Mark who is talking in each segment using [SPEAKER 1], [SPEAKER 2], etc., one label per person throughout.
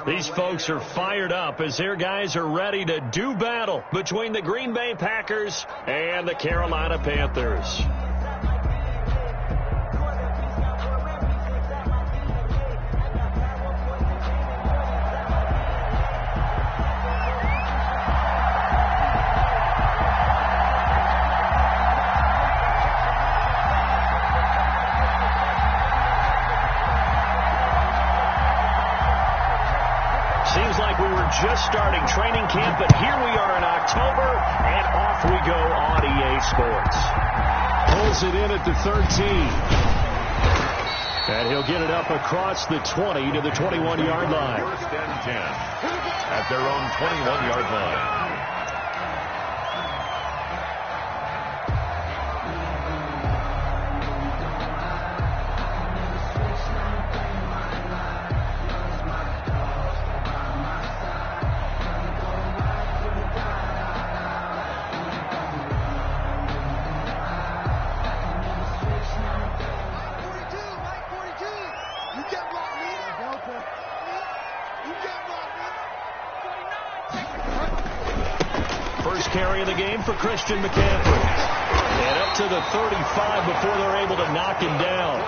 [SPEAKER 1] These folks are fired up as their guys are ready to do battle between the Green Bay Packers and the Carolina Panthers. Seems like we were just starting training camp, but here we are in October, and off we go on EA Sports.
[SPEAKER 2] Pulls it in at the 13.
[SPEAKER 1] And he'll get it up across the 20 to the 21-yard line.
[SPEAKER 3] First and 10 at their own 21-yard line.
[SPEAKER 1] First carry of the game for Christian McCaffrey. And up to the 35 before they're able to knock him down.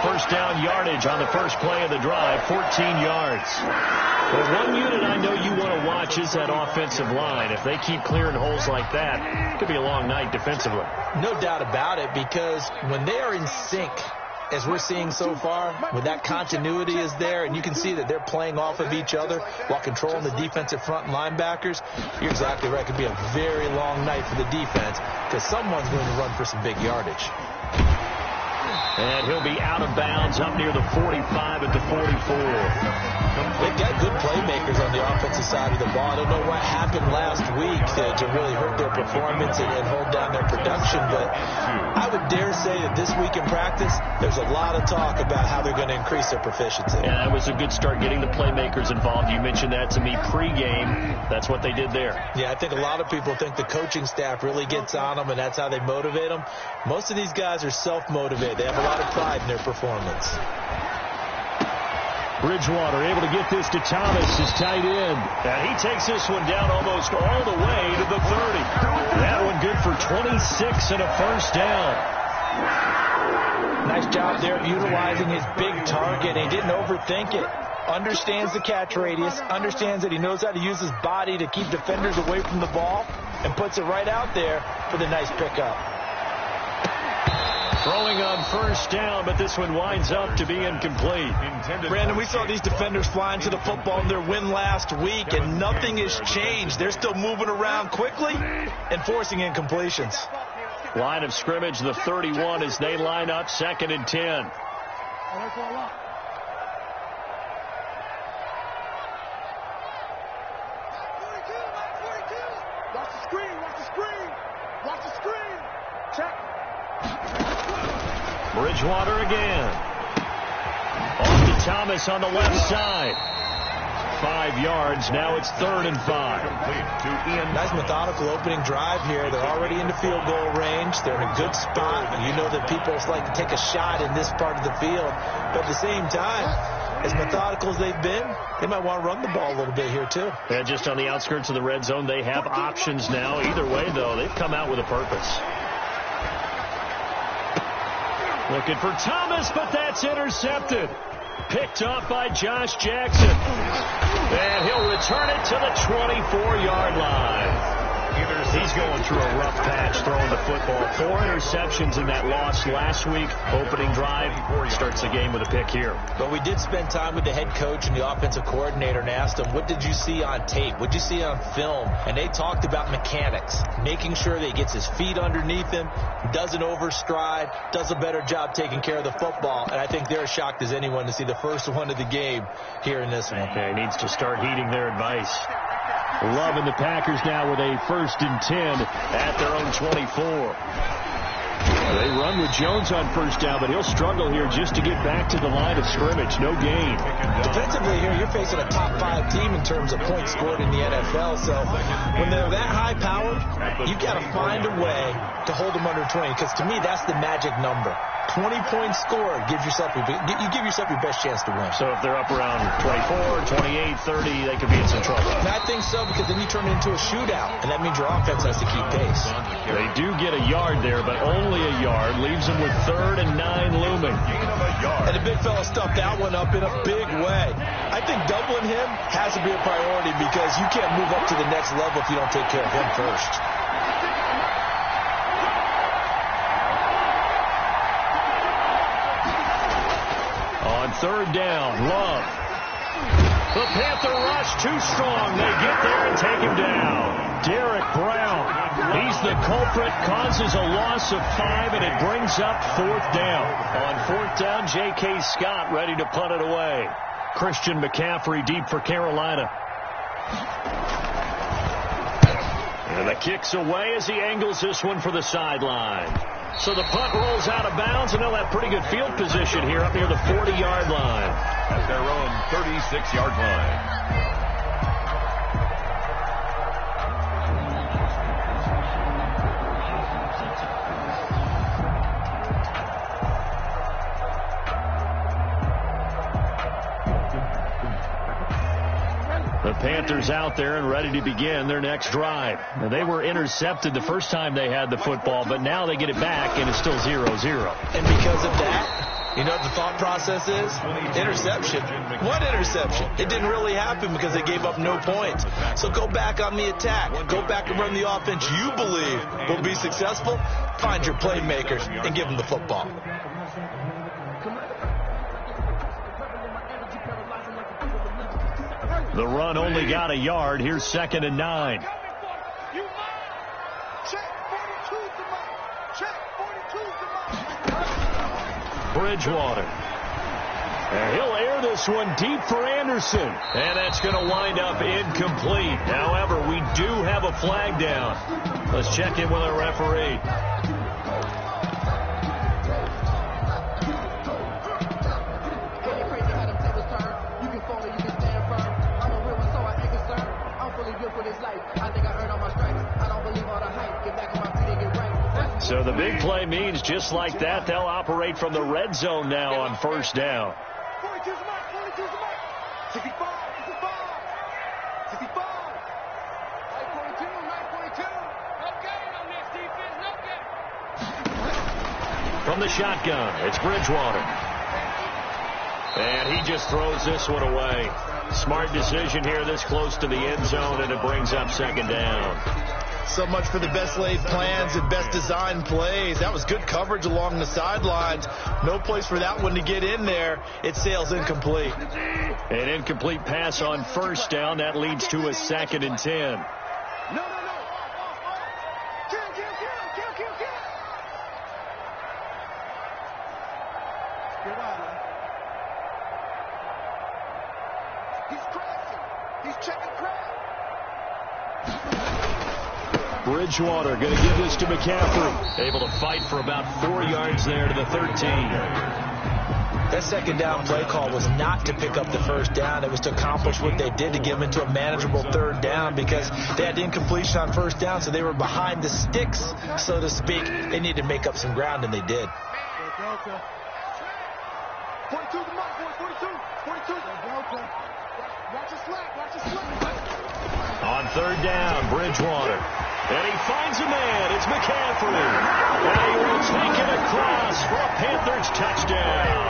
[SPEAKER 1] First down yardage on the first play of the drive, 14 yards. But one unit I know you want to watch is that offensive line. If they keep clearing holes like that, it could be a long night defensively.
[SPEAKER 4] No doubt about it, because when they are in sync, as we're seeing so far, when that continuity is there and you can see that they're playing off of each other while controlling the defensive front linebackers, you're exactly right. It could be a very long night for the defense because someone's going to run for some big yardage.
[SPEAKER 1] And he'll be out of bounds up near the 45 at the 44.
[SPEAKER 4] They've got good playmakers on the offensive side of the ball. I don't know what happened last week to really hurt their performance and hold down their production, but I would dare say that this week in practice, there's a lot of talk about how they're going to increase their proficiency.
[SPEAKER 1] Yeah, that was a good start getting the playmakers involved. You mentioned that to me pregame. That's what they did there.
[SPEAKER 4] Yeah, I think a lot of people think the coaching staff really gets on them, and that's how they motivate them. Most of these guys are self-motivated. They have a lot of pride in their performance.
[SPEAKER 1] Bridgewater able to get this to Thomas, his tight end. And he takes this one down almost all the way to the 30. That one good for 26 and a first down.
[SPEAKER 4] Nice job there utilizing his big target. He didn't overthink it. Understands the catch radius, understands that he knows how to use his body to keep defenders away from the ball, and puts it right out there for the nice pickup.
[SPEAKER 1] Throwing on first down, but this one winds up to be incomplete.
[SPEAKER 4] Brandon, we saw these defenders flying to the football in their win last week, and nothing has changed. They're still moving around quickly and forcing incompletions.
[SPEAKER 1] Line of scrimmage, the 31, as they line up, 2nd and 10.
[SPEAKER 5] Watch the screen, watch the screen, watch the screen. Check.
[SPEAKER 1] Bridgewater again. Off to Thomas on the left side. 5 yards. Now it's 3rd and 5.
[SPEAKER 4] Nice methodical opening drive here. They're already into field goal range. They're in a good spot. You know that people like to take a shot in this part of the field. But at the same time, as methodical as they've been, they might want to run the ball a little bit here too.
[SPEAKER 1] Yeah, just on the outskirts of the red zone, they have options now. Either way, though, they've come out with a purpose. Looking for Thomas, but that's intercepted. Picked up by Josh Jackson. And he'll return it to the 24-yard line. He's going through a rough patch throwing the football. 4 interceptions in that loss last week. Opening drive starts the game with a pick here.
[SPEAKER 4] But we did spend time with the head coach and the offensive coordinator and asked them, what did you see on tape? What did you see on film? And they talked about mechanics, making sure that he gets his feet underneath him, doesn't overstride, does a better job taking care of the football. And I think they're as shocked as anyone to see the first one of the game here in this one.
[SPEAKER 1] Okay, needs to start heeding their advice. Loving the Packers now with a 1st and 10 at their own 24. They run with Jones on first down, but he'll struggle here just to get back to the line of scrimmage. No gain.
[SPEAKER 4] Defensively here, you're facing a top 5 team in terms of points scored in the NFL. So when they're that high powered, you've got to find a way to hold them under 20, because to me, that's the magic number. 20-point score gives yourself you give yourself your best chance to win.
[SPEAKER 1] So if they're up around 24, 28, 30, they could be in some trouble.
[SPEAKER 4] And I think so, because then you turn it into a shootout, and that means your offense has to keep pace.
[SPEAKER 1] They do get a yard there, but only a yard. Leaves them with 3rd and 9 looming.
[SPEAKER 4] And the big fella stuffed that one up in a big way. I think doubling him has to be a priority, because you can't move up to the next level if you don't take care of him first.
[SPEAKER 1] On 3rd down, Love. The Panther rush too strong. They get there and take him down. Derek Brown, he's the culprit, causes a loss of 5, and it brings up 4th down. On 4th down, J.K. Scott ready to punt it away. Christian McCaffrey deep for Carolina. And the kick's away as he angles this one for the sideline. So the punt rolls out of bounds, and they'll have pretty good field position here up near the 40-yard line.
[SPEAKER 3] At their own 36-yard line.
[SPEAKER 1] The Panthers out there and ready to begin their next drive. Now, they were intercepted the first time they had the football, but now they get it back, and it's still 0-0.
[SPEAKER 4] And because of that, you know what the thought process is? Interception. What interception? It didn't really happen because they gave up no points. So go back on the attack. Go back and run the offense you believe will be successful. Find your playmakers and give them the football.
[SPEAKER 1] The run only got a yard. Here's 2nd and 9. Bridgewater. And he'll air this one deep for Anderson. And that's going to wind up incomplete. However, we do have a flag down. Let's check in with our referee. So the big play means just like that, they'll operate from the red zone now on 1st down.
[SPEAKER 5] 42's the mark, 62's the mark. 65, 65, 65. 42, 42. No gain on this defense, no gain.
[SPEAKER 1] From the shotgun, it's Bridgewater. And he just throws this one away. Smart decision here this close to the end zone, and it brings up 2nd down.
[SPEAKER 4] So much for the best laid plans and best designed plays. That was good coverage along the sidelines. No place for that one to get in there. It sails incomplete.
[SPEAKER 1] An incomplete pass on 1st down. That leads to a 2nd and 10.
[SPEAKER 5] No. Kill. Get out, man. He's crashing. He's checking crash.
[SPEAKER 1] Bridgewater going to give this to McCaffrey. Able to fight for about 4 yards there to the 13.
[SPEAKER 4] That 2nd down play call was not to pick up the 1st down. It was to accomplish what they did, to get them into a manageable 3rd down, because they had the incompletion on 1st down, so they were behind the sticks, so to speak. They needed to make up some ground, and they did.
[SPEAKER 5] 42 the mark, 42. Watch your slack.
[SPEAKER 1] On 3rd down, Bridgewater. And he finds a man. It's McCaffrey. And he will take it across for a Panthers touchdown.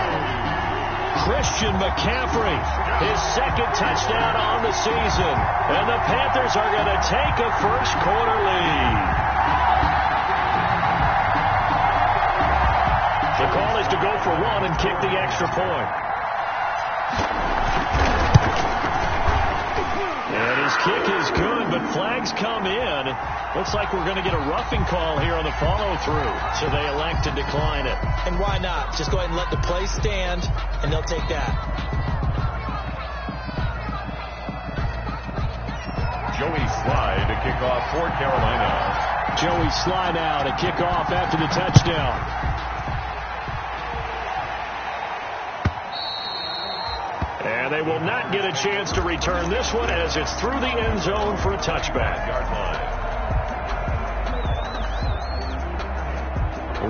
[SPEAKER 1] Christian McCaffrey, his 2nd touchdown on the season. And the Panthers are going to take a first-quarter lead. The call is to go for 1 and kick the extra point. And his kick is good, but flags come in. Looks like we're going to get a roughing call here on the follow-through, so they elect to decline it.
[SPEAKER 4] And why not? Just go ahead and let the play stand, and they'll take that.
[SPEAKER 3] Joey Slye to kick off for Carolina.
[SPEAKER 1] Joey Slye now to kick off after the touchdown. And they will not get a chance to return this one as it's through the end zone for a touchback.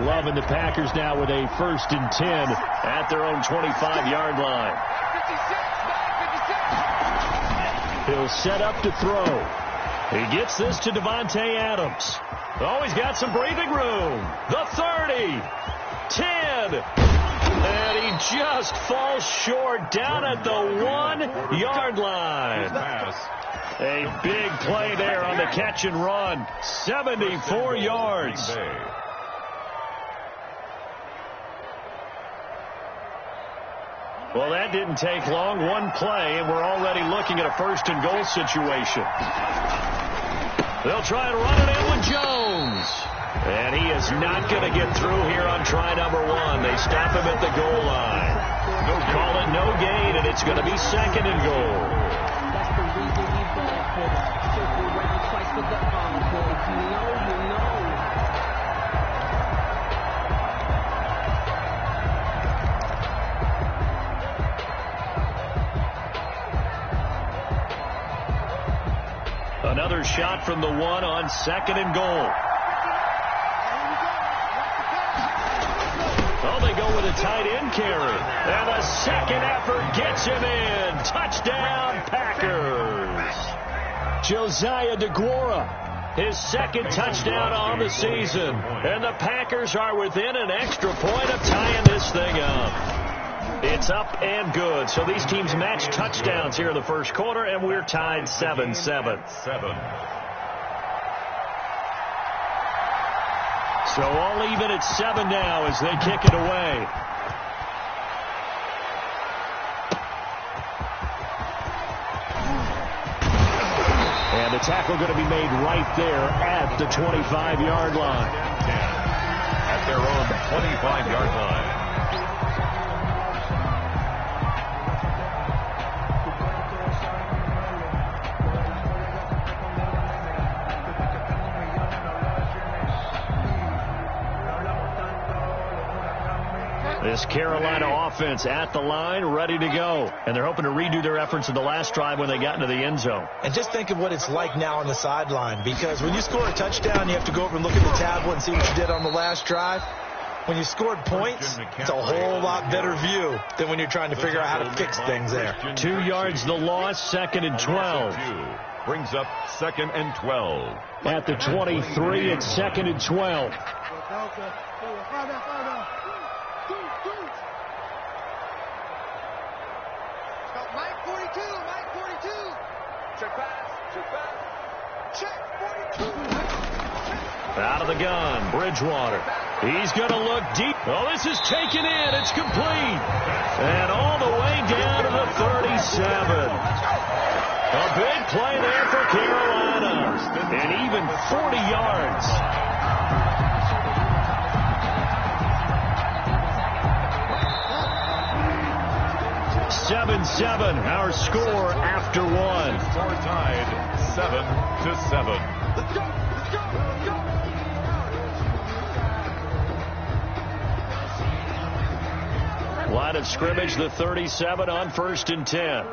[SPEAKER 1] Loving the Packers now with a 1st and 10 at their own 25-yard line. He'll set up to throw. He gets this to Devontae Adams. Oh, he's got some breathing room. The 30, 10, and he just falls short down at the 1-yard line. A big play there on the catch and run. 74 yards. Well, that didn't take long. One play, and we're already looking at a 1st and goal situation. They'll try and run it in with Jones. And he is not going to get through here on try number 1. They stop him at the goal line. They'll call it no gain, and it's going to be 2nd and goal.
[SPEAKER 6] That's the reason we ball for the circle round twice with the encore. You know.
[SPEAKER 1] Another shot from the 1 on 2nd and goal. Oh, they go with a tight end carry. And a second effort gets him in. Touchdown, Packers. Josiah DeGuara, his 2nd touchdown on the season. And the Packers are within an extra point of tying this thing up. It's up and good. So these teams match touchdowns here in the 1st quarter, and we're tied 7-7. So all even at 7 now as they kick it away. And the tackle going to be made right there at the 25-yard line.
[SPEAKER 3] At their own 25-yard line.
[SPEAKER 1] This Carolina offense at the line, ready to go. And they're hoping to redo their efforts in the last drive when they got into the end zone.
[SPEAKER 4] And just think of what it's like now on the sideline, because when you score a touchdown, you have to go over and look at the tablet and see what you did on the last drive. When you scored points, it's a whole lot better view than when you're trying to figure out how to fix things there.
[SPEAKER 1] 2 yards the loss, 2nd and 12.
[SPEAKER 3] Brings up 2nd and 12.
[SPEAKER 1] At the 23, it's 2nd and 12.
[SPEAKER 5] Mike 42. Check pass. Check 42.
[SPEAKER 1] Out of the gun, Bridgewater. He's going to look deep. Oh, this is taken in. It's complete. And all the way down to the 37. A big play there for Carolina. And even 40 yards. 7-7, our score after 1.
[SPEAKER 3] Score tied 7-7.
[SPEAKER 5] Let's go.
[SPEAKER 1] Line of scrimmage, the 37 on 1st and 10.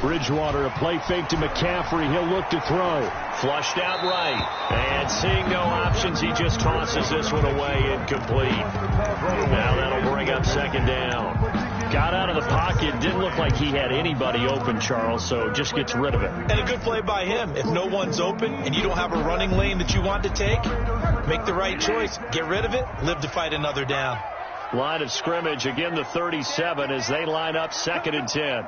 [SPEAKER 1] Bridgewater, a play fake to McCaffrey. He'll look to throw. Flushed out right. And seeing no options, he just tosses this one away, incomplete. Now that'll bring up 2nd down. Got out of the pocket. Didn't look like he had anybody open, Charles, so just gets rid of it.
[SPEAKER 4] And a good play by him. If no one's open and you don't have a running lane that you want to take, make the right choice. Get rid of it. Live to fight another down.
[SPEAKER 1] Line of scrimmage, again the 37 as they line up 2nd and 10.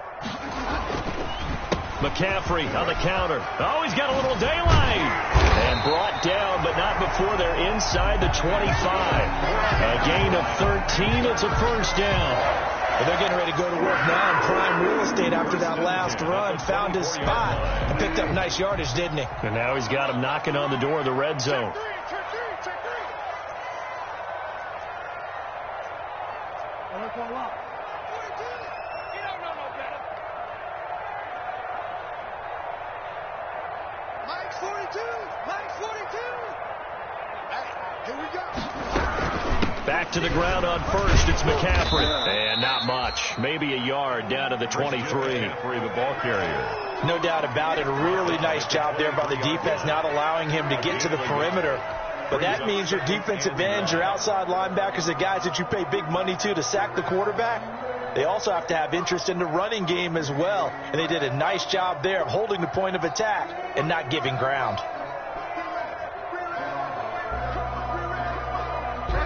[SPEAKER 1] McCaffrey on the counter. Oh, he's got a little daylight. And brought down, but not before they're inside the 25. A gain of 13. It's a 1st down.
[SPEAKER 4] Well, they're getting ready to go to work now in prime real estate after that last run. Found his spot and picked up nice yardage, didn't he?
[SPEAKER 1] And now he's got him knocking on the door of the red zone.
[SPEAKER 5] Mike's 42. Hey, here we go.
[SPEAKER 1] Back to the ground on first. It's McCaffrey. And not much. Maybe a yard down to the 23.
[SPEAKER 3] The ball carrier.
[SPEAKER 4] No doubt about it. A really nice job there by the defense, not allowing him to get to the perimeter. But that means your defensive ends, your outside linebackers, the guys that you pay big money to sack the quarterback, they also have to have interest in the running game as well. And they did a nice job there of holding the point of attack and not giving ground.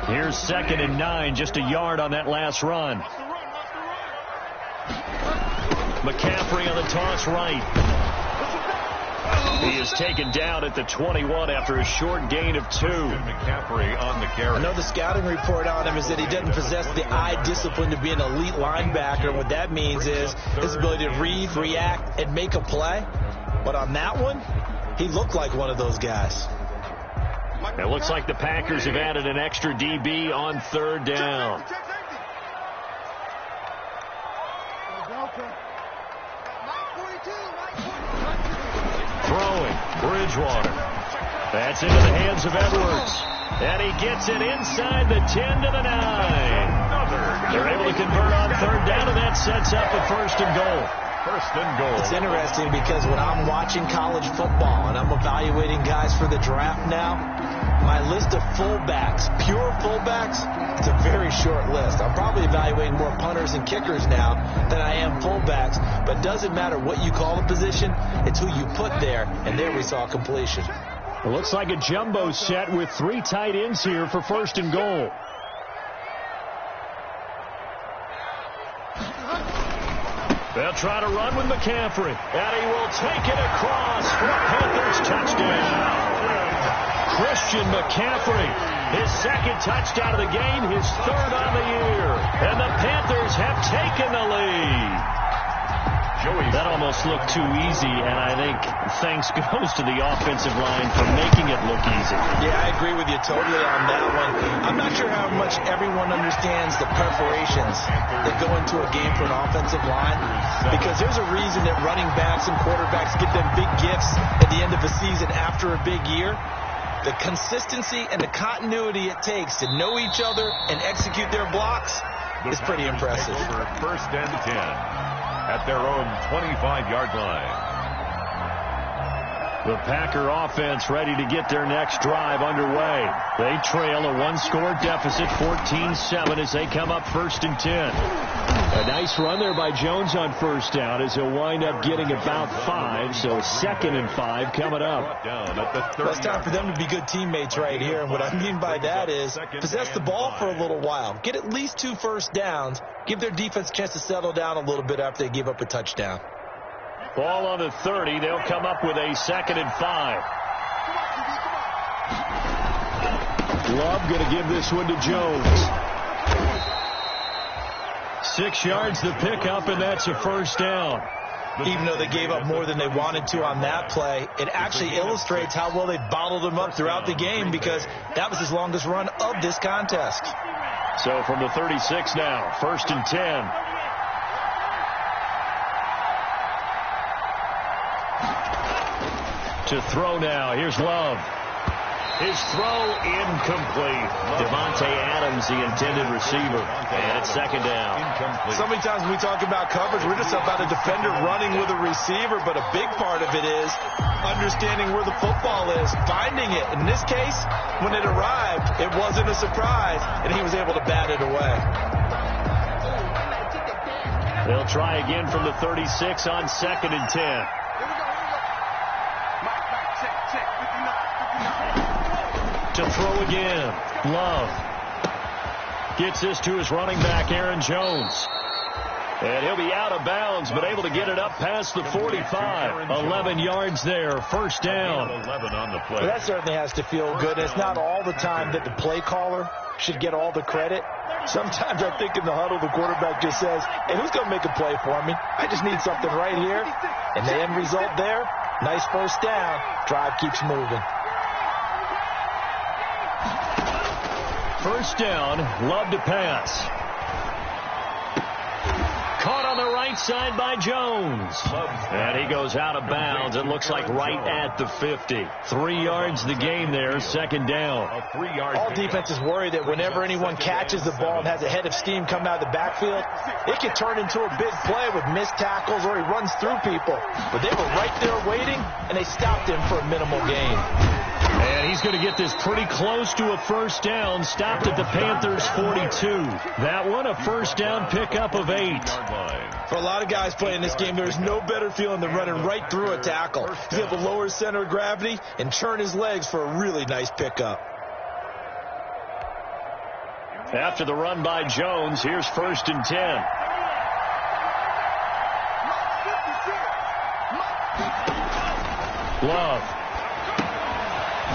[SPEAKER 1] Here's 2nd and 9, just a yard on that last run. McCaffrey on the toss right. He is taken down at the 21 after a short gain of 2.
[SPEAKER 3] McCaffrey on the carry.
[SPEAKER 4] I know the scouting report on him is that he doesn't possess the eye discipline to be an elite linebacker. What that means is his ability to read, react, and make a play. But on that one, he looked like one of those guys.
[SPEAKER 1] It looks like the Packers have added an extra DB on 3rd down. Throwing, Bridgewater. That's into the hands of Edwards. And he gets it inside the 10 to the 9. They're able to convert on 3rd down, and that sets up a 1st and goal.
[SPEAKER 3] 1st and goal.
[SPEAKER 4] It's interesting because when I'm watching college football and I'm evaluating guys for the draft now, my list of fullbacks, pure fullbacks, it's a very short list. I'm probably evaluating more punters and kickers now than I am fullbacks. But it doesn't matter what you call a position, it's who you put there. And there we saw completion.
[SPEAKER 1] It looks like a jumbo set with 3 tight ends here for 1st and goal. They'll try to run with McCaffrey. And he will take it across for a Panthers touchdown. Christian McCaffrey, his 2nd touchdown of the game, his 3rd on the year. And the Panthers have taken the lead. That almost looked too easy, and I think thanks goes to the offensive line for making it look easy.
[SPEAKER 4] Yeah, I agree with you totally on that one. I'm not sure how much everyone understands the preparations that go into a game for an offensive line, because there's a reason that running backs and quarterbacks get them big gifts at the end of a season after a big year. The consistency and the continuity it takes to know each other and execute their blocks is pretty impressive.
[SPEAKER 3] 1st and 10 at their own 25-yard line.
[SPEAKER 1] The Packer offense ready to get their next drive underway. They trail a 1-score deficit, 14-7, as they come up 1st and 10. A nice run there by Jones on 1st down as he'll wind up getting about 5, so 2nd and 5 coming up.
[SPEAKER 4] It's time for them to be good teammates right here, and what I mean by that is possess the ball for a little while. Get at least 2 first downs. Give their defense a chance to settle down a little bit after they give up a touchdown.
[SPEAKER 1] Ball on the 30. They'll come up with a 2nd and 5. Love going to give this one to Jones. 6 yards the pickup, and that's a 1st down.
[SPEAKER 4] Even though they gave up more than they wanted to on that play, it actually illustrates how well they bottled them up throughout the game, because that was his longest run of this contest.
[SPEAKER 1] So from the 36 now, 1st and 10. To throw now. Here's Love. His throw incomplete. Devontae Adams, the intended receiver. And it's 2nd down.
[SPEAKER 4] So many times when we talk about coverage, we're just about a defender running with a receiver, but a big part of it is understanding where the football is, finding it. In this case, when it arrived, it wasn't a surprise, and he was able to bat it away.
[SPEAKER 1] They'll try again from the 36 on 2nd and 10. To throw again. Love gets this to his running back, Aaron Jones. And he'll be out of bounds, but able to get it up past the 45. 11 yards there, 1st down.
[SPEAKER 3] 11 on the play.
[SPEAKER 4] Well, that certainly has to feel good. It's not all the time that the play caller should get all the credit. Sometimes I think in the huddle, the quarterback just says, hey, who's going to make a play for me? I just need something right here. And the end result there, nice 1st down. Drive keeps moving.
[SPEAKER 1] 1st down, Love to pass. Caught on the right right side by Jones. And he goes out of bounds. It looks like right at the 50. 3 yards the game there, second down.
[SPEAKER 4] All defenses worry that whenever anyone catches the ball and has a head of steam come out of the backfield, it can turn into a big play with missed tackles or he runs through people. But they were right there waiting, and they stopped him for a minimal gain.
[SPEAKER 1] And he's going to get this pretty close to a first down. Stopped at the Panthers' 42. That one, a first down pickup of 8.
[SPEAKER 4] For a lot of guys playing this game, there's no better feeling than running right through a tackle. He's able to lower his center of gravity and turn his legs for a really nice pickup.
[SPEAKER 1] After the run by Jones, here's 1st and 10. Love.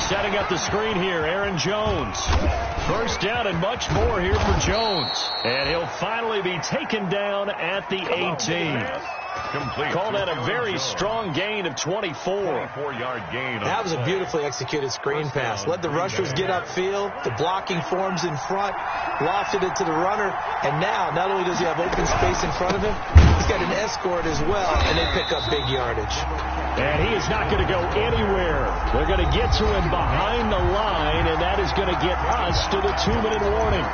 [SPEAKER 1] Setting up the screen here, Aaron Jones. First down and much more here for Jones. And he'll finally be taken down at the 18. Called that a very strong gain of 24.
[SPEAKER 3] 4-yard gain.
[SPEAKER 4] That was a beautifully executed screen pass. Let the rushers get upfield. The blocking forms in front. Lofted it to the runner. And now, not only does he have open space in front of him, he's got an escort as well, and they pick up big yardage.
[SPEAKER 1] And he is not going to go anywhere. They're going to get to him behind the line, and that is going to get us to the 2-minute warning.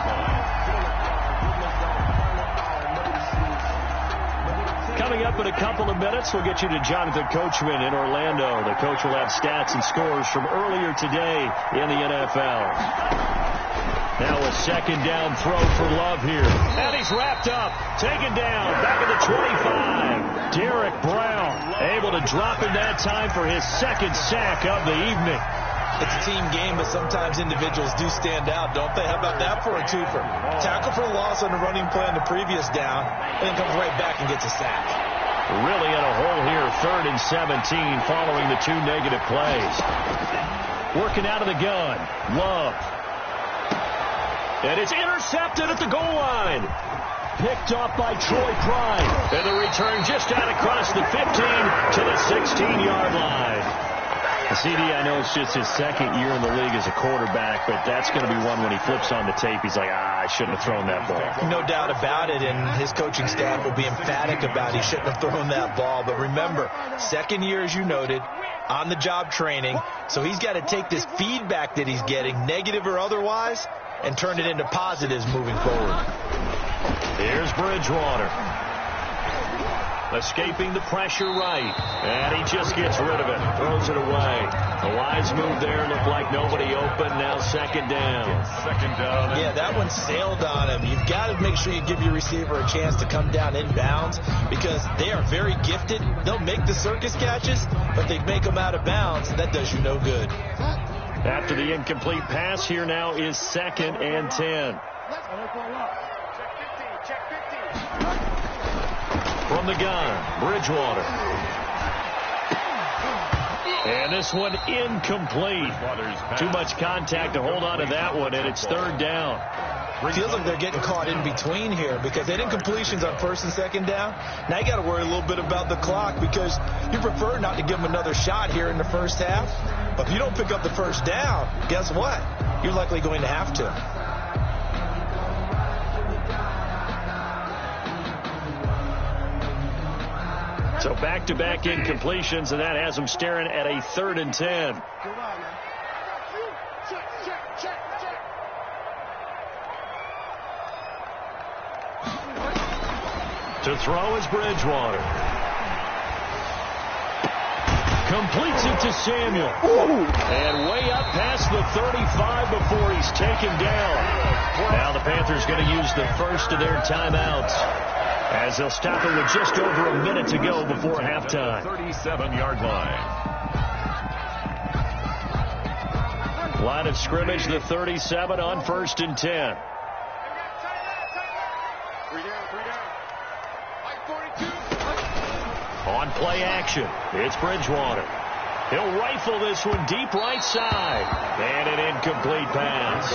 [SPEAKER 1] Coming up in a couple of minutes, we'll get you to Jonathan Coachman in Orlando. The coach will have stats and scores from earlier today in the NFL. Now a second down throw for Love here. And he's wrapped up. Taken down. Back at the 25. Derek Brown able to drop in that time for his second sack of the evening.
[SPEAKER 4] It's a team game, but sometimes individuals do stand out, don't they? How about that for a twofer? Tackle for loss on the running play on the previous down, and then comes right back and gets a sack.
[SPEAKER 1] Really in a hole here, 3rd and 17 following the 2 negative plays. Working out of the gun. Love. And it's intercepted at the goal line. Picked off by Troy Pride. And the return just out across the 15 to the 16-yard line. CD, I know it's just his second year in the league as a quarterback, but that's going to be one when he flips on the tape. He's like, I shouldn't have thrown that ball.
[SPEAKER 4] No doubt about it, and his coaching staff will be emphatic about he shouldn't have thrown that ball. But remember, second year, as you noted, on-the-job training, so he's got to take this feedback that he's getting, negative or otherwise, and turn it into positives moving forward.
[SPEAKER 1] Here's Bridgewater. Escaping the pressure right. And he just gets rid of it. Throws it away. A wise move there. Looked like nobody open. Now second down.
[SPEAKER 3] Second down.
[SPEAKER 4] Yeah, that one sailed on him. You've got to make sure you give your receiver a chance to come down inbounds because they are very gifted. They'll make the circus catches, but they make them out of bounds. That does you no good.
[SPEAKER 1] After the incomplete pass, here now is 2nd and 10. From the gun, Bridgewater. And this one incomplete. Too much contact to hold on to that one, and it's 3rd down.
[SPEAKER 4] Feels like they're getting caught in between here because they did incompletions on 1st and 2nd down. Now you got to worry a little bit about the clock because you prefer not to give them another shot here in the first half. But if you don't pick up the first down, guess what? You're likely going to have to.
[SPEAKER 1] So back-to-back incompletions, and that has them staring at a 3rd and 10. To throw is Bridgewater. Completes it to Samuel. And way up past the 35 before he's taken down. Now the Panthers going to use the first of their timeouts, as they'll stop it with just over a minute to go before halftime.
[SPEAKER 3] 37-yard line.
[SPEAKER 1] Line of scrimmage, the 37 on 1st and 10. On play action, it's Bridgewater. He'll rifle this one deep right side. And an incomplete pass.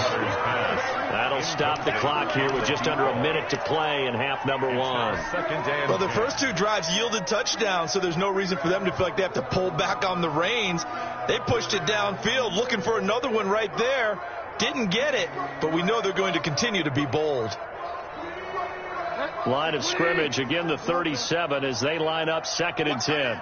[SPEAKER 1] That'll stop the clock here with just under a minute to play in half number 1.
[SPEAKER 4] Well, the first 2 drives yielded touchdowns, so there's no reason for them to feel like they have to pull back on the reins. They pushed it downfield, looking for another one right there. Didn't get it, but we know they're going to continue to be bold.
[SPEAKER 1] Line of scrimmage, again the 37 as they line up 2nd and 10.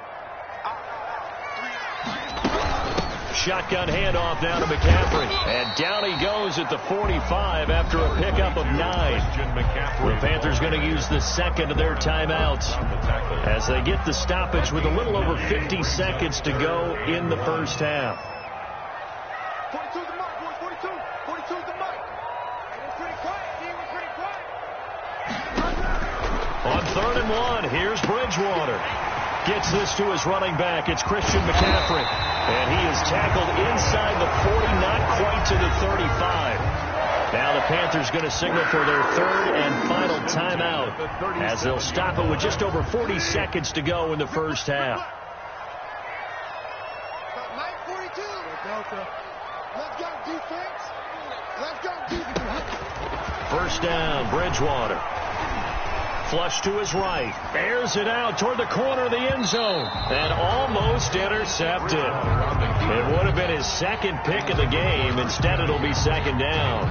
[SPEAKER 1] Shotgun handoff now to McCaffrey. And down he goes at the 45 after a pickup of 9. The Panthers going to use the second of their timeouts as they get the stoppage with a little over 50 seconds to go in the first half.
[SPEAKER 5] 42's the mark, boys. 42. 42's the mark. It was pretty quiet. He was pretty quiet.
[SPEAKER 1] On 3rd and 1, here's Bridgewater. Gets this to his running back. It's Christian McCaffrey. And he is tackled inside the 40, not quite to the 35. Now the Panthers going to signal for their 3rd and final timeout as they'll stop it with just over 40 seconds to go in the first half.
[SPEAKER 5] 9:42. Let's go, defense. Let's go, defense.
[SPEAKER 1] First down, Bridgewater. Flush to his right. Airs it out toward the corner of the end zone. And almost intercepted. It would have been his 2nd pick of the game. Instead, it'll be 2nd down.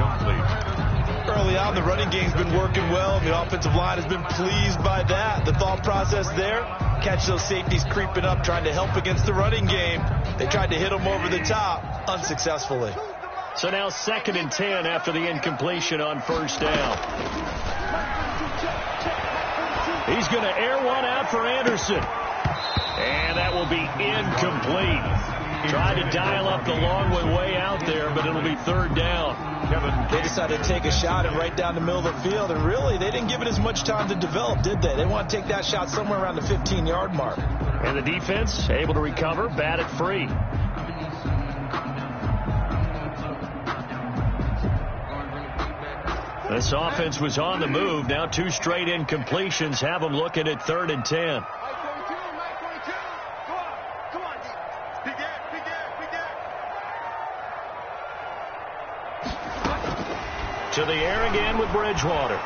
[SPEAKER 4] Early on, the running game's been working well. The offensive line has been pleased by that. The thought process there, catch those safeties creeping up, trying to help against the running game. They tried to hit them over the top, unsuccessfully.
[SPEAKER 1] So now 2nd and 10 after the incompletion on first down. He's going to air one out for Anderson. And that will be incomplete. Tried to dial up the long way out there, but it'll be 3rd down.
[SPEAKER 4] They decided to take a shot and right down the middle of the field, and really, they didn't give it as much time to develop, did they? They want to take that shot somewhere around the 15-yard mark.
[SPEAKER 1] And the defense able to recover, bat it free. This offense was on the move. Now 2 straight incompletions have them looking at 3rd and 10.
[SPEAKER 5] Come on, big air.
[SPEAKER 1] To the air again with Bridgewater.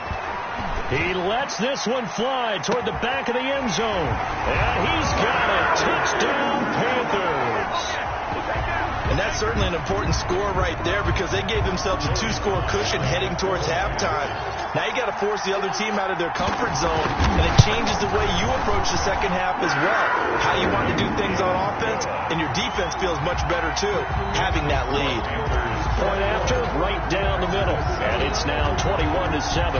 [SPEAKER 1] He lets this one fly toward the back of the end zone. And he's got it. Touchdown, Panthers.
[SPEAKER 4] And that's certainly an important score right there because they gave themselves a 2-score cushion heading towards halftime. Now you got to force the other team out of their comfort zone, and it changes the way you approach the second half as well. How you want to do things on offense, and your defense feels much better too, having that lead.
[SPEAKER 1] Point after, right down the middle, and it's now 21-7.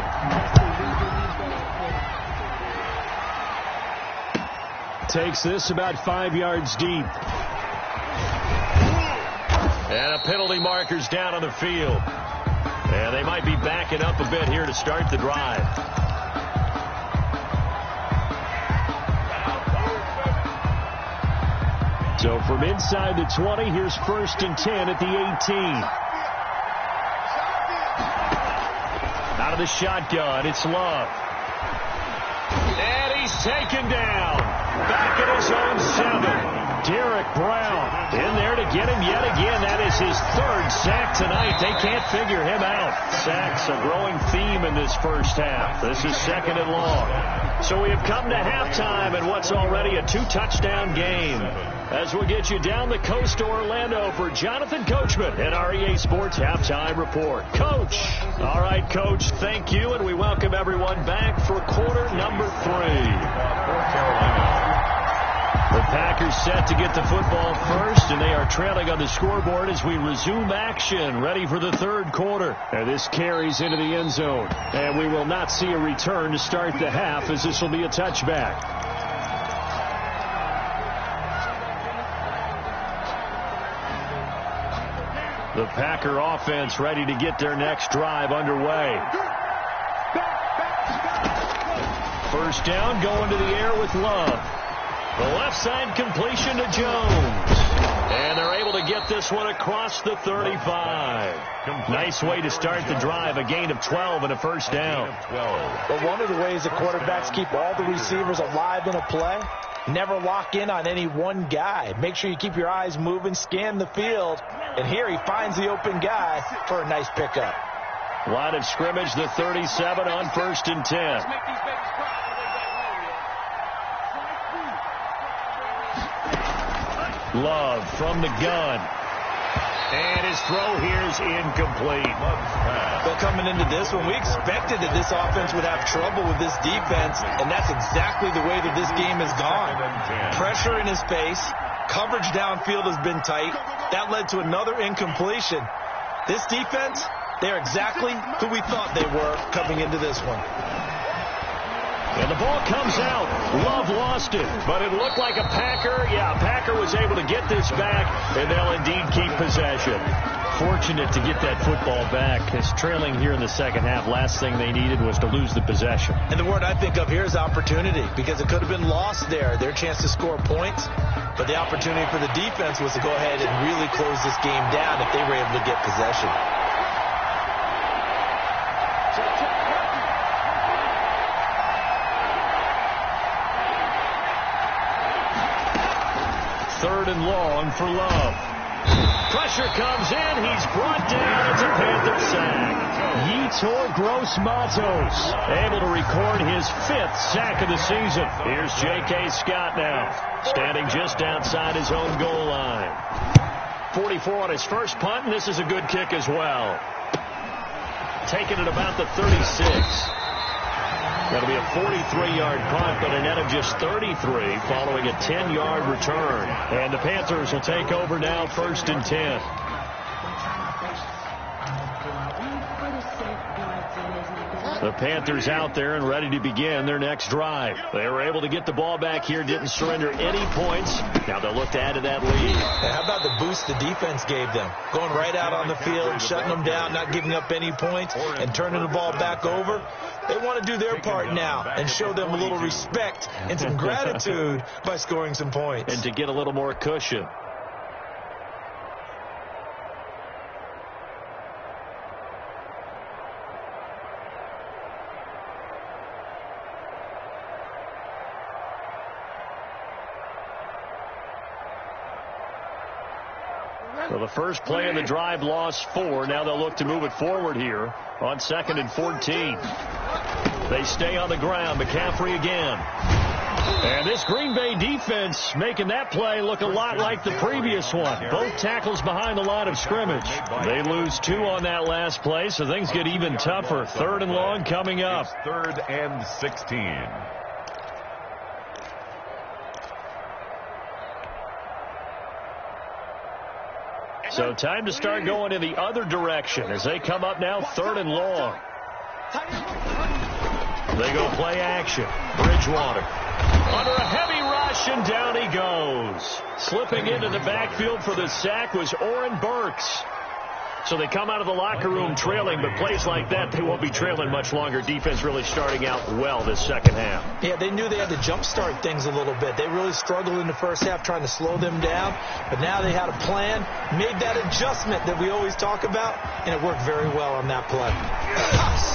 [SPEAKER 2] Takes this about 5 yards deep.
[SPEAKER 1] And a penalty marker's down on the field. And they might be backing up a bit here to start the drive.
[SPEAKER 2] So from inside the 20, here's 1st and 10 at the 18.
[SPEAKER 1] Out of the shotgun, it's Love. And he's taken down. Back at his own 7. Derek Brown in there to get him yet again. That is his 3rd sack tonight. They can't figure him out. Sacks a growing theme in this first half. This is 2nd and long. So we have come to halftime in what's already a 2-touchdown game. As we'll get you down the coast to Orlando for Jonathan Coachman and our EA Sports Halftime Report. Coach. All right, Coach, thank you, and we welcome everyone back for quarter number 3. The Packers set to get the football first, and they are trailing on the scoreboard as we resume action, ready for the 3rd quarter.
[SPEAKER 2] And this carries into the end zone, and we will not see a return to start the half as this will be a touchback.
[SPEAKER 1] The Packer offense ready to get their next drive underway. First down, going to the air with Love. The left side completion to Jones. And they're able to get this one across the 35. Nice way to start the drive, a gain of 12 and a first down.
[SPEAKER 4] But one of the ways that quarterbacks keep all the receivers alive in a play, never lock in on any one guy. Make sure you keep your eyes moving, scan the field. And here he finds the open guy for a nice pickup.
[SPEAKER 1] Line of scrimmage, the 37 on 1st and 10. Love from the gun.
[SPEAKER 2] And his throw here is incomplete.
[SPEAKER 4] Well, coming into this one, we expected that this offense would have trouble with this defense, and that's exactly the way that this game has gone. Pressure in his face, coverage downfield has been tight. That led to another incompletion. This defense, they're exactly who we thought they were coming into this one.
[SPEAKER 2] And the ball comes out. Love lost it, but it looked like a Packer. Yeah, a Packer was able to get this back, and they'll indeed keep possession. Fortunate to get that football back. It's trailing here in the second half. Last thing they needed was to lose the possession.
[SPEAKER 4] And the word I think of here is opportunity, because it could have been lost there. Their chance to score points, but the opportunity for the defense was to go ahead and really close this game down if they were able to get possession.
[SPEAKER 2] Third and long for Love. Pressure comes in. He's brought down. It's a Panther sack. Yetur Gross-Matos able to record his 5th sack of the season. Here's J.K. Scott now, standing just outside his own goal line. 44 on his first punt, and this is a good kick as well. Taking it about the 36. That'll be a 43-yard punt, but a net of just 33 following a 10-yard return. And the Panthers will take over now, 1st and 10. The Panthers out there and ready to begin their next drive. They were able to get the ball back here, didn't surrender any points. Now they'll look to add to that lead.
[SPEAKER 4] And how about the boost the defense gave them? Going right out on the field, shutting them down, not giving up any points, and turning the ball back over. They want to do their part now and show them a little respect and some gratitude by scoring some points.
[SPEAKER 2] And to get a little more cushion. So the first play in the drive lost 4. Now they'll look to move it forward here on 2nd and 14. They stay on the ground. McCaffrey again. And this Green Bay defense making that play look a lot like the previous one. Both tackles behind the line of scrimmage. They lose 2 on that last play, so things get even tougher. 3rd and long coming up.
[SPEAKER 3] It's 3rd and 16.
[SPEAKER 2] So time to start going in the other direction as they come up now 3rd and long. They go play action. Bridgewater under a heavy rush, and down he goes. Slipping into the backfield for the sack was Oren Burks. So they come out of the locker room trailing, but plays like that, they won't be trailing much longer. Defense really starting out well this second half.
[SPEAKER 4] Yeah, they knew they had to jumpstart things a little bit. They really struggled in the first half trying to slow them down, but now they had a plan, made that adjustment that we always talk about, and it worked very well on that play.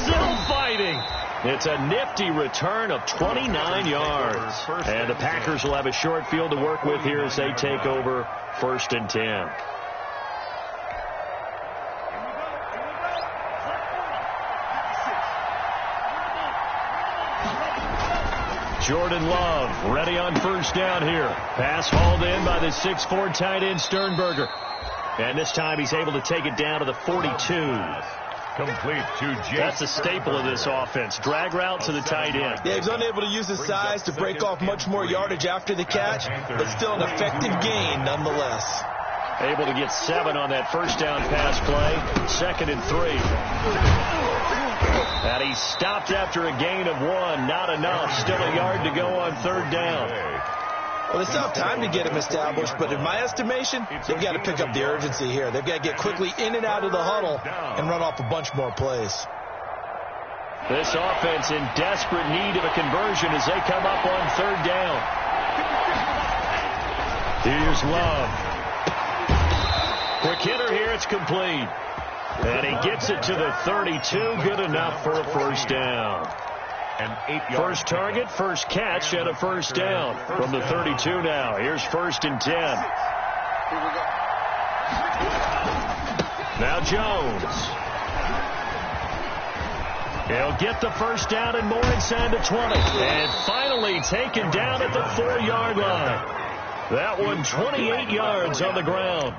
[SPEAKER 2] Still fighting. It's a nifty return of 29 yards. And the Packers will have a short field to work with here as they take over 1st and 10. Jordan Love ready on 1st down here. Pass hauled in by the 6'4" tight end Sternberger. And this time he's able to take it down to the 42.
[SPEAKER 3] Complete to Jason.
[SPEAKER 2] That's a staple of this offense. Drag route to the tight end.
[SPEAKER 4] Yeah, he's unable to use his size to break off much more yardage after the catch, but still an effective gain nonetheless.
[SPEAKER 2] Able to get 7 on that 1st down pass play. 2nd and 3. And he stopped after a gain of 1. Not enough. Still a yard to go on 3rd down.
[SPEAKER 4] Well, they still have time to get him established, but in my estimation, they've got to pick up the urgency here. They've got to get quickly in and out of the huddle and run off a bunch more plays.
[SPEAKER 2] This offense in desperate need of a conversion as they come up on 3rd down. Here's Love. Quick hitter here. It's complete. And he gets it to the 32. Good enough for a 1st down. First target, first catch, and a 1st down from the 32 now. Here's 1st and 10. Now Jones. He'll get the 1st down and more inside the 20. And finally taken down at the 4-yard line. That one 28 yards on the ground.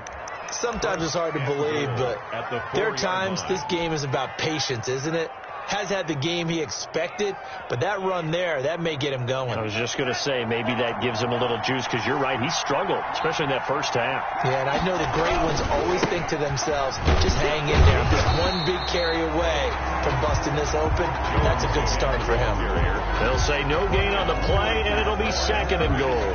[SPEAKER 4] Sometimes it's hard to believe, but there are times this game is about patience, isn't it? Has had the game he expected, but that run there, that may get him going.
[SPEAKER 2] I was just going to say, maybe that gives him a little juice, because you're right, he struggled, especially in that first half.
[SPEAKER 4] Yeah, and I know the great ones always think to themselves, just hang in there. I'm just one big carry away from busting this open. That's a good start for him.
[SPEAKER 2] They'll say no gain on the play, and it'll be 2nd and goal.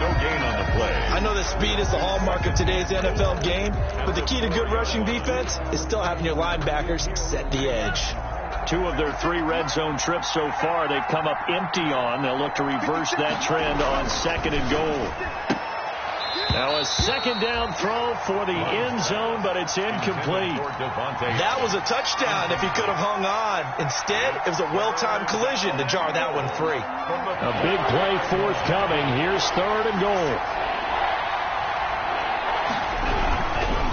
[SPEAKER 3] No gain on the play.
[SPEAKER 4] I know that speed is the hallmark of today's NFL game, but the key to good rushing defense is still having your linebackers set the edge.
[SPEAKER 2] 2 of their 3 red zone trips so far, they've come up empty on. They'll look to reverse that trend on 2nd and goal. Now a 2nd down throw for the end zone, but it's incomplete.
[SPEAKER 4] That was a touchdown if he could have hung on. Instead, it was a well-timed collision to jar that one free.
[SPEAKER 2] A big play forthcoming. Here's 3rd and goal.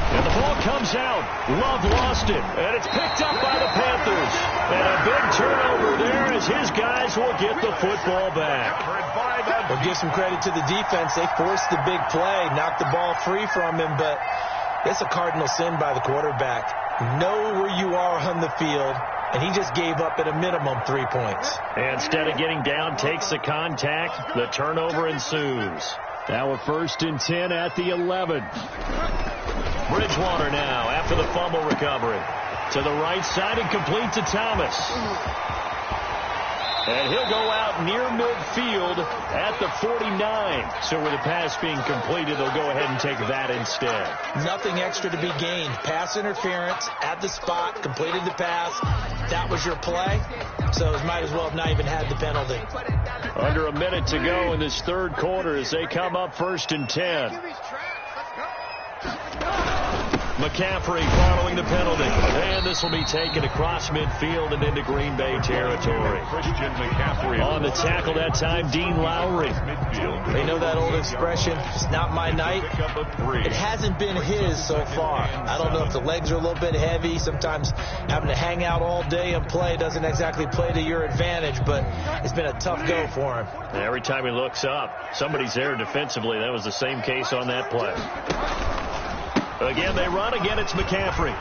[SPEAKER 2] And the ball comes out. Love lost it. And it's picked up by the Panthers. And a big turnover there as his guys will get the football back.
[SPEAKER 4] Well, give some credit to the defense. They forced the big play, knocked the ball free from him, but it's a cardinal sin by the quarterback. Know where you are on the field, and he just gave up at a minimum 3 points.
[SPEAKER 2] And instead of getting down, takes the contact. The turnover ensues. Now a 1st and 10 at the 11. Bridgewater now after the fumble recovery. To the right side and complete to Thomas. And he'll go out near midfield at the 49. So with the pass being completed, they'll go ahead and take that instead.
[SPEAKER 4] Nothing extra to be gained. Pass interference at the spot, completed the pass. That was your play. So it might as well have not even had the penalty.
[SPEAKER 2] Under a minute to go in this 3rd quarter as they come up 1st and 10. McCaffrey following the penalty. And this will be taken across midfield and into Green Bay territory.
[SPEAKER 3] Christian McCaffrey
[SPEAKER 2] on the tackle that time, Dean Lowry.
[SPEAKER 4] They know that old expression, it's not my night. It hasn't been his so far. I don't know if the legs are a little bit heavy. Sometimes having to hang out all day and play doesn't exactly play to your advantage, but it's been a tough go for him.
[SPEAKER 2] Every time he looks up, somebody's there defensively. That was the same case on that play. Again, they run. Again, it's McCaffrey.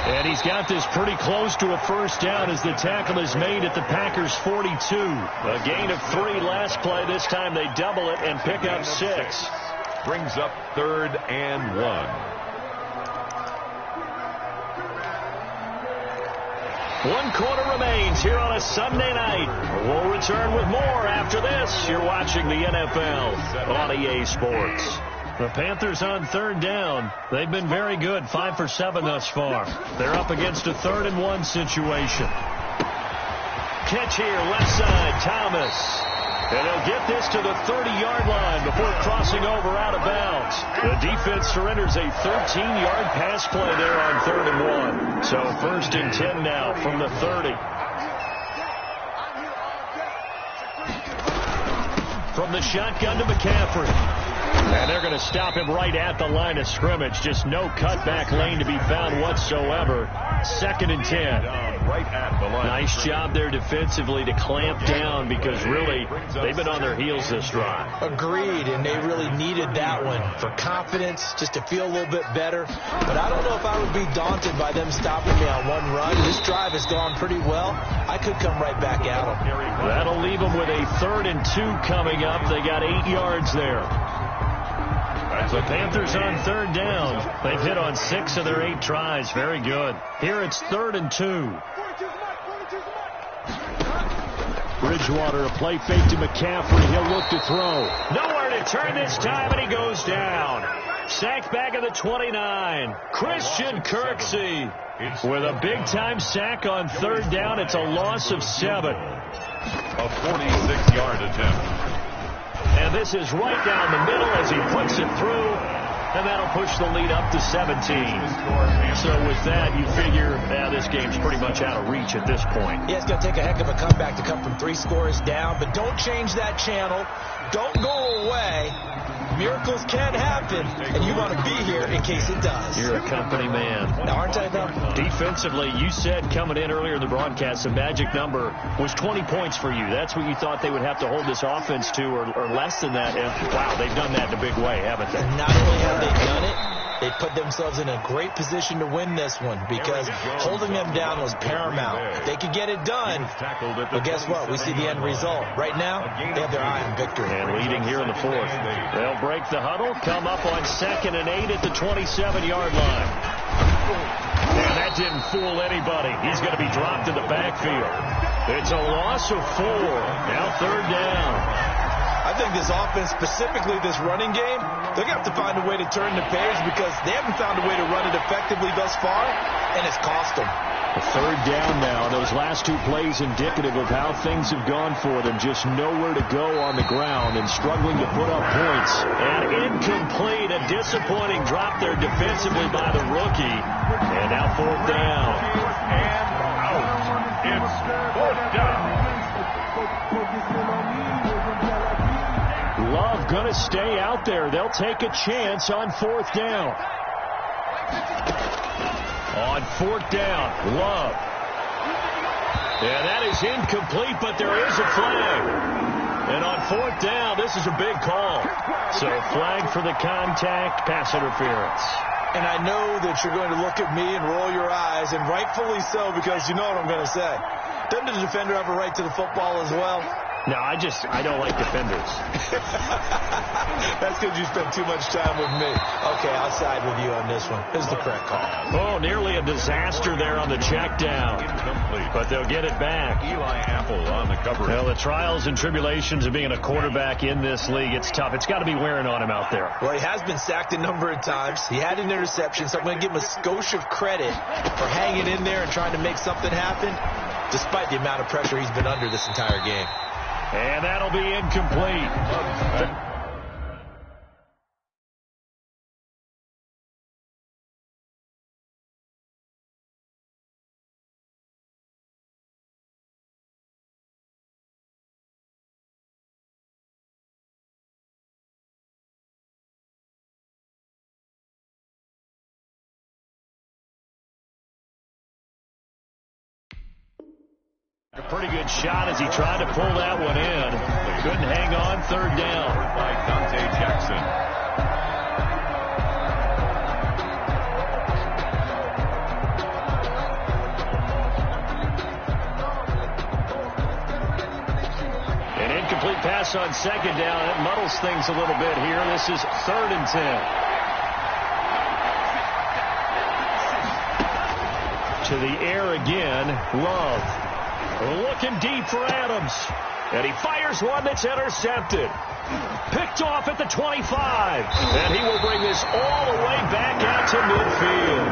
[SPEAKER 2] And he's got this pretty close to a 1st down as the tackle is made at the Packers' 42. A gain of 3 last play. This time they double it and pick up 6.
[SPEAKER 3] Brings up 3rd and 1.
[SPEAKER 2] 1 quarter remains here on a Sunday night. We'll return with more after this. You're watching the NFL on EA Sports. The Panthers on 3rd down. They've been very good, 5 for 7 thus far. They're up against a 3rd and 1 situation. Catch here, left side, Thomas. And he'll get this to the 30-yard line before crossing over out of bounds. The defense surrenders a 13-yard pass play there on 3rd and 1. So 1st and 10 now from the 30. From the shotgun to McCaffrey. And they're going to stop him right at the line of scrimmage. Just no cutback lane to be found whatsoever. 2nd and 10.
[SPEAKER 3] Right at the line.
[SPEAKER 2] Nice job there defensively to clamp down because really they've been on their heels this drive.
[SPEAKER 4] Agreed, and they really needed that one for confidence, just to feel a little bit better. But I don't know if I would be daunted by them stopping me on one run. This drive has gone pretty well. I could come right back at them.
[SPEAKER 2] That'll leave them with a 3rd and 2 coming up. They got 8 yards there. The Panthers on 3rd down. They've hit on 6 of their 8 tries. Very good. Here it's 3rd and 2. Bridgewater, a play fake to McCaffrey. He'll look to throw. Nowhere to turn this time, and he goes down. Sacked back at the 29. Christian Kirksey with a big-time sack on 3rd down. It's a loss of 7.
[SPEAKER 3] A 46-yard attempt.
[SPEAKER 2] And this is right down the middle as he puts it through. And that'll push the lead up to 17. So with that, you figure, this game's pretty much out of reach at this point.
[SPEAKER 4] Yeah, it's going to take a heck of a comeback to come from 3 scores down. But don't change that channel. don't go away. Miracles can happen, and you want to be here in case it does.
[SPEAKER 2] You're a company man.
[SPEAKER 4] Aren't I, though?
[SPEAKER 2] Defensively, you said coming in earlier in the broadcast, the magic number was 20 points for you. That's what you thought they would have to hold this offense to, or less than that. And, wow, they've done that in a big way, haven't they?
[SPEAKER 4] Not only have they done it, they put themselves in a great position to win this one because holding them down was paramount. They could get it done, but guess what? We see the end result. Right now, they have their eye on victory.
[SPEAKER 2] And leading here in the fourth. They'll break the huddle, come up on 2nd and 8 at the 27-yard line. And that didn't fool anybody. He's going to be dropped in the backfield. It's a loss of 4. Now 3rd down.
[SPEAKER 4] I think this offense, specifically this running game, they're going to have to find a way to turn the page because they haven't found a way to run it effectively thus far, and it's cost them.
[SPEAKER 2] A 3rd down now. Those last 2 plays indicative of how things have gone for them. Just nowhere to go on the ground and struggling to put up points. And incomplete. A disappointing drop there defensively by the rookie. And now 4th down.
[SPEAKER 3] And out. It's 4th down.
[SPEAKER 2] Love going to stay out there. They'll take a chance on 4th down. On 4th down, Love. Yeah, that is incomplete, but there is a flag. And on 4th down, this is a big call. So flag for the contact, pass interference.
[SPEAKER 4] And I know that you're going to look at me and roll your eyes, and rightfully so, because you know what I'm going to say. Doesn't the defender have a right to the football as well?
[SPEAKER 2] No, I don't like defenders.
[SPEAKER 4] That's because you spend too much time with me. Okay, I'll side with you on this one. This is the correct call.
[SPEAKER 2] Oh, nearly a disaster there on the check down.
[SPEAKER 3] Incomplete.
[SPEAKER 2] But they'll get it back.
[SPEAKER 3] Eli Apple on the coverage.
[SPEAKER 2] Well, the trials and tribulations of being a quarterback in this league, it's tough. It's got to be wearing on him out there.
[SPEAKER 4] Well, he has been sacked a number of times. He had an interception, so I'm going to give him a skosh of credit for hanging in there and trying to make something happen, despite the amount of pressure he's been under this entire game.
[SPEAKER 2] And that'll be incomplete. A pretty good shot as he tried to pull that one in. Couldn't hang on. 3rd down.
[SPEAKER 3] By Dante Jackson.
[SPEAKER 2] An incomplete pass on 2nd down. That muddles things a little bit here. This is 3rd and 10. To the air again. Love. Looking deep for Adams. And he fires one that's intercepted. Picked off at the 25. And he will bring this all the way back out to midfield.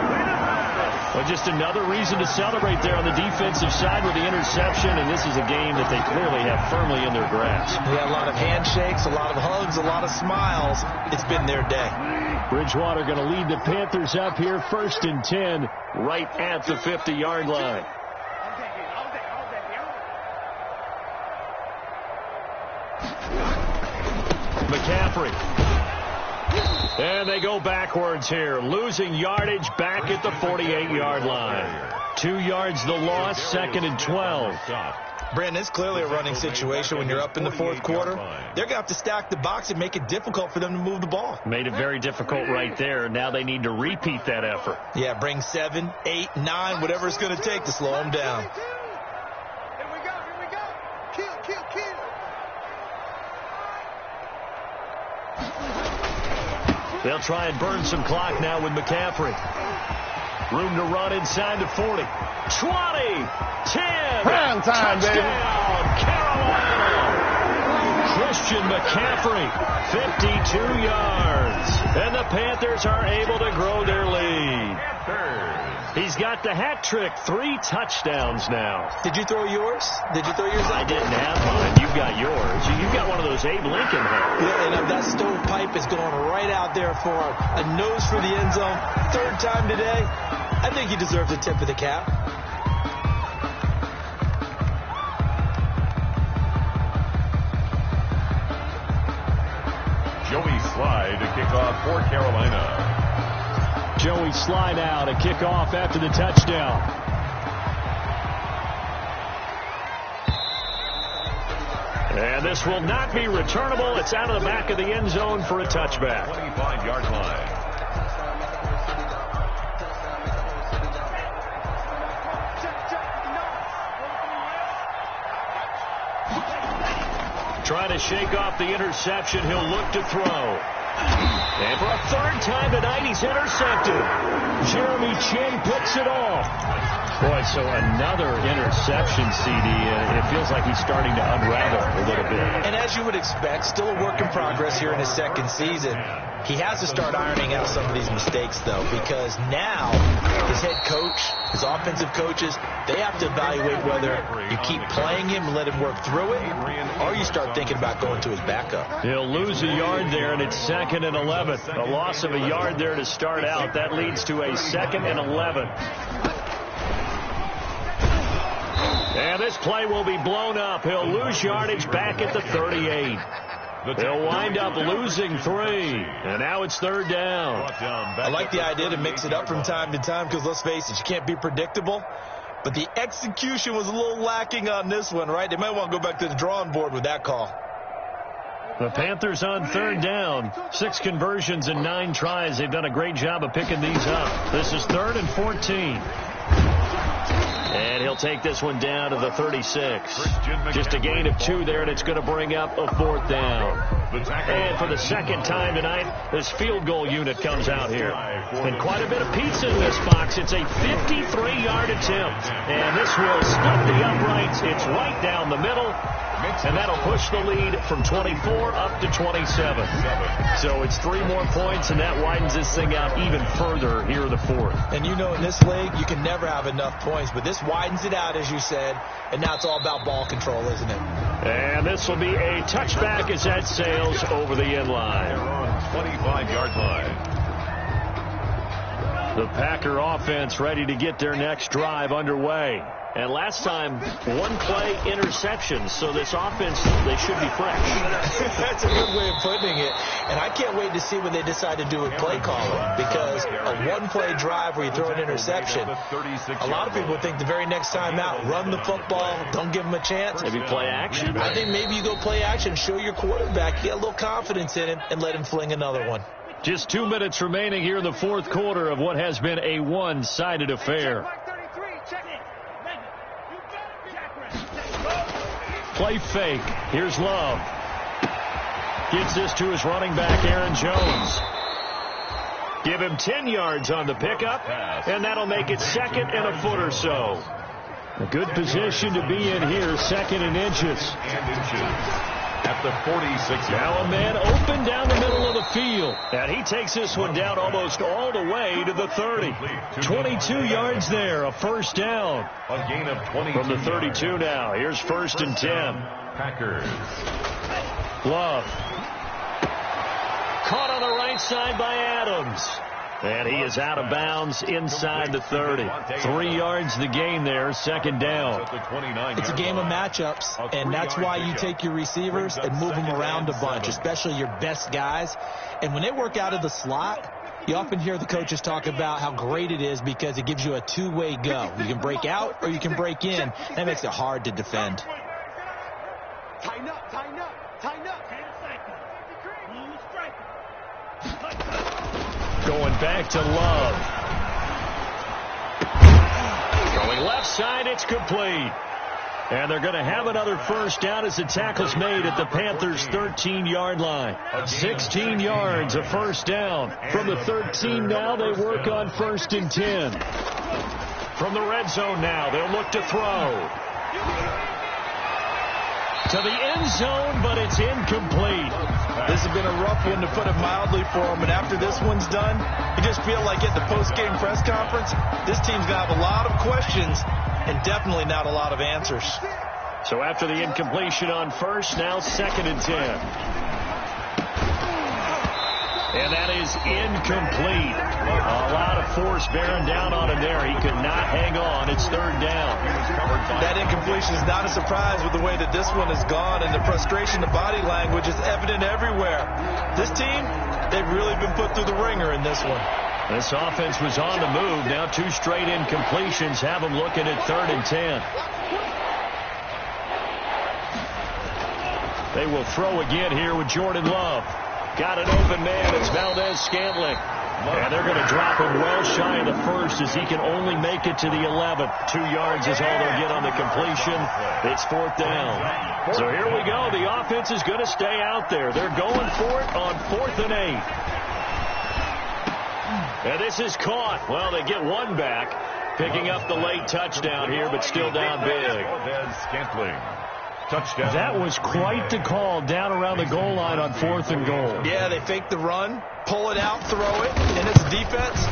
[SPEAKER 2] Well, just another reason to celebrate there on the defensive side with the interception. And this is a game that they clearly have firmly in their grasp.
[SPEAKER 4] Yeah, a lot of handshakes, a lot of hugs, a lot of smiles. It's been their day.
[SPEAKER 2] Bridgewater going to lead the Panthers up here 1st and 10 right at the 50-yard line. McCaffrey. And they go backwards here, losing yardage back at the 48-yard line. 2 yards the loss, 2nd and 12.
[SPEAKER 4] Brandon, it's clearly a running situation when you're up in the 4th quarter. They're going to have to stack the box and make it difficult for them to move the ball.
[SPEAKER 2] Made it very difficult right there. Now they need to repeat that effort.
[SPEAKER 4] Yeah, bring 7, 8, 9, whatever it's going to take to slow them down.
[SPEAKER 5] Here we go. Kill.
[SPEAKER 2] They'll try and burn some clock now with McCaffrey. Room to run inside the 40. 20, 10.
[SPEAKER 5] Prime time, baby.
[SPEAKER 2] Carolina. Christian McCaffrey, 52 yards. And the Panthers are able to grow their lead. He's got the hat trick, 3 touchdowns now.
[SPEAKER 4] Did you throw yours?
[SPEAKER 2] I didn't have mine. You've got yours. You've got one of those Abe Lincoln hats.
[SPEAKER 4] Yeah, and that stovepipe is going right out there for a nose for the end zone. 3rd time today. I think he deserves a tip of the cap.
[SPEAKER 3] Joey Slye to kick off for Carolina.
[SPEAKER 2] Joey Slye now to kick off after the touchdown.
[SPEAKER 1] And this will not be returnable. It's out of the back of the end zone for a touchback.
[SPEAKER 3] 25-yard line.
[SPEAKER 1] Trying to shake off the interception. He'll look to throw. And for a third time tonight, he's intercepted. Jeremy Chin picks it off. Boy, so another interception, CD. It feels like he's starting to unravel a little bit.
[SPEAKER 4] And as you would expect, still a work in progress here in his second season. He has to start ironing out some of these mistakes, though, because now his head coach, his offensive coaches, they have to evaluate whether you keep playing him and let him work through it, or you start thinking about going to his backup.
[SPEAKER 1] He'll lose a yard there, and it's 2nd and 11. A loss of a yard there to start out. That leads to a 2nd and 11. And this play will be blown up. He'll lose yardage back at the 38. They'll wind up losing 3. And now it's 3rd down.
[SPEAKER 4] I like the idea to mix it up from time to time because, let's face it, you can't be predictable. But the execution was a little lacking on this one, right? They might want to go back to the drawing board with that call.
[SPEAKER 1] The Panthers on 3rd down. 6 conversions and 9 tries. They've done a great job of picking these up. This is 3rd and 14. And he'll take this one down to the 36. Just a gain of 2 there, and it's going to bring up a 4th down. And for the second time tonight, this field goal unit comes out here. And quite a bit of pizza in this box. It's a 53-yard attempt. And this will split the uprights. It's right down the middle. And that'll push the lead from 24 up to 27. So it's 3 more points, and that widens this thing out even further here in the 4th.
[SPEAKER 4] And you know, in this league, you can never have enough points, but this widens it out, as you said, and now it's all about ball control, isn't it?
[SPEAKER 1] And this will be a touchback as that sails over the end line.
[SPEAKER 3] 25-yard line.
[SPEAKER 1] The Packer offense ready to get their next drive underway. And last time, 1-play interception, so this offense, they should be fresh.
[SPEAKER 4] That's a good way of putting it. And I can't wait to see when they decide to do a play calling, because a 1-play drive where you throw an interception, a lot of people think the very next time out, run the football, don't give them a chance.
[SPEAKER 1] Maybe play action?
[SPEAKER 4] I think maybe you go play action, show your quarterback, get a little confidence in him, and let him fling another one.
[SPEAKER 1] Just 2 minutes remaining here in the 4th quarter of what has been a one-sided affair. Play fake. Here's Love. Gives this to his running back, Aaron Jones. Give him 10 yards on the pickup, and that'll make it 2nd and a foot or so. A good position to be in here, 2nd and inches.
[SPEAKER 3] At the 46.
[SPEAKER 1] Now a man open down the middle of the field. And he takes this one down almost all the way to the 30. 22 yards there, a 1st down.
[SPEAKER 3] A gain of 22
[SPEAKER 1] from the 32 now. Here's 1st and 10.
[SPEAKER 3] Packers.
[SPEAKER 1] Love. Caught on the right side by Adams. And he is out of bounds inside the 30. 3 yards the gain there, 2nd down.
[SPEAKER 4] It's a game of matchups, and that's why you take your receivers and move them around a bunch, especially your best guys. And when they work out of the slot, you often hear the coaches talk about how great it is because it gives you a 2-way go. You can break out or you can break in. That makes it hard to defend.
[SPEAKER 5] Tighten up, tighten up, tighten up.
[SPEAKER 1] Going back to Love. Going left side, it's complete. And they're going to have another 1st down as the tackle's made at the Panthers' 13-yard line. 16 yards, a 1st down. From the 13 now, they work on 1st and 10. From the red zone now, they'll look to throw. To the end zone, but it's incomplete.
[SPEAKER 4] This has been a rough one, to put it mildly, for him. And after this one's done, you just feel like at the post-game press conference, this team's going to have a lot of questions and definitely not a lot of answers.
[SPEAKER 1] So after the incompletion on 1st, now 2nd and 10.
[SPEAKER 2] And that is incomplete. A lot of force bearing down on him there. He could not hang on. It's third down.
[SPEAKER 4] That incompletion is not a surprise with the way that this one has gone, and the frustration, the body language is evident everywhere. This team, they've really been put through the ringer in this one.
[SPEAKER 2] This offense was on the move. Now 2 straight incompletions have them looking at 3rd and 10. They will throw again here with Jordan Love. Got an open man. It's Valdez-Scantling. And they're going to drop him well shy of the first as he can only make it to the 11th. 2 yards is all they'll get on the completion. It's 4th down. So here we go. The offense is going to stay out there. They're going for it on 4th and 8. And this is caught. Well, they get one back, picking up the late touchdown here, but still down big. Touchdown. That was quite the call down around the goal line on 4th and goal.
[SPEAKER 4] Yeah, they fake the run, pull it out, throw it, and it's defense.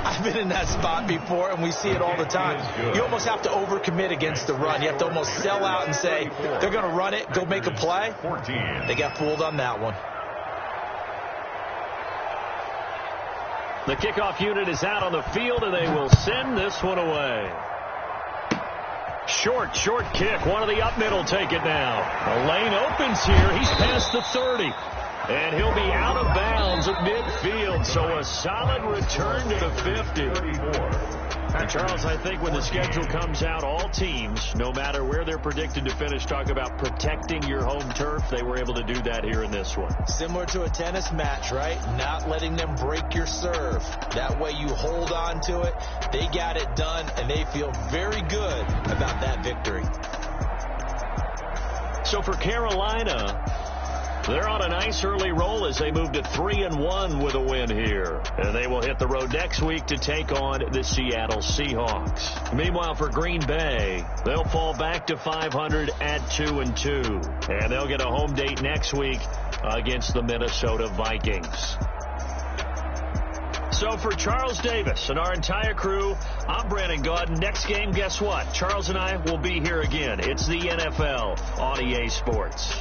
[SPEAKER 4] I've been in that spot before, and we see it all the time. You almost have to overcommit against the run. You have to almost sell out and say, they're going to run it, go make a play. They got fooled on that one.
[SPEAKER 2] The kickoff unit is out on the field, and they will send this one away. Short kick. One of the up middle take it now. The lane opens here. He's past the 30. And he'll be out of bounds at midfield. So a solid return to the 50. And Charles, I think when the schedule comes out, all teams, no matter where they're predicted to finish, talk about protecting your home turf. They were able to do that here in this one.
[SPEAKER 4] Similar to a tennis match, right? Not letting them break your serve. That way you hold on to it. They got it done, and they feel very good about that victory.
[SPEAKER 2] So for Carolina, they're on a nice early roll as they move to 3-1 with a win here. And they will hit the road next week to take on the Seattle Seahawks. Meanwhile, for Green Bay, they'll fall back to 500 at 2-2. And they'll get a home date next week against the Minnesota Vikings. So for Charles Davis and our entire crew, I'm Brandon Gaudin. Next game, guess what? Charles and I will be here again. It's the NFL on EA Sports.